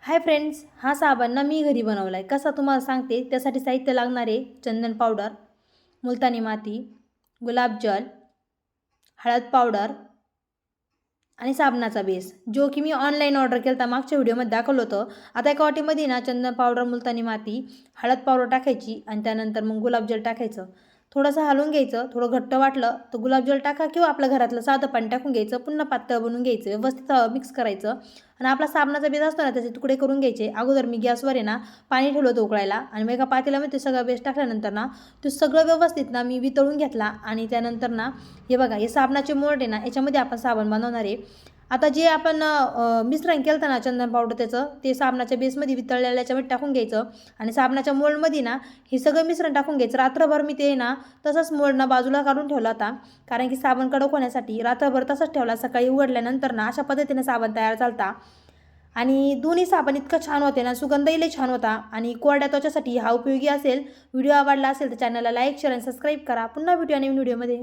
Hi friends, हा साबण ना मी घरी बनवला आहे. कसा तुम्हाला सांगते. त्यासाठी साहित्य लागणारे चंदन पावडर, मुलतानी माती, गुलाबजल, हळद पावडर आणि साबणाचा बेस, जो की मी ऑनलाईन ऑर्डर केला होता. मागच्या व्हिडिओमध्ये दाखवलं होतं. आता एका वाटीमध्ये ना चंदन पावडर, मुलतानी माती, हळद पावडर टाकायची आणि त्यानंतर मग गुलाबजल टाकायचं. थोडंसं हलवून घ्यायचं. थोडं घट्ट वाटलं तर गुलाबजल टाका किंवा आपल्या घरातलं साधं पाणी टाकून घ्यायचं. पुन्हा पातळ बनवून घ्यायचं. व्यवस्थित मिक्स करायचं आणि आपला साबणाचा बेस असतो ना, त्याचे तुकडे करून घ्यायचे. अगोदर मी गॅसवर आहे ना पाणी ठेवलं होतं उकळायला आणि मग एका पातेल्यामध्ये ते सगळं बेस टाकल्यानंतर ना ते सगळं व्यवस्थित ना मी वितळून घेतला आणि त्यानंतर ना हे बघा, हे साबणाचे मोल्ड आहे ना, याच्यामध्ये आपण साबण बनवणार आहे. आता जे आपण मिश्रण केलं ना चंदन पावडर, त्याचं ते साबणाच्या बेसमध्ये वितळलेल्या याच्यामध्ये टाकून घ्यायचं आणि साबणाच्या मोल्डमध्ये ना हे सगळं मिश्रण टाकून घ्यायचं. रात्रभर मी ते ना तसंच मोल्ड ना बाजूला काढून ठेवला होता, कारण की साबण कडक होण्यासाठी. रात्रभर तसंच ठेवला. सकाळी उघडल्यानंतर ना अशा पद्धतीने साबण तयार झालता आणि दोन्ही साबण इतकं छान होते ना, सुगंधही लई छान होता आणि कोरड्या त्वचासाठी हा उपयोगी असेल. व्हिडिओ आवडला असेल तर चॅनलला लाईक, शेअर आणि सबस्क्राईब करा. पुन्हा भेटूया नवीन व्हिडिओमध्ये.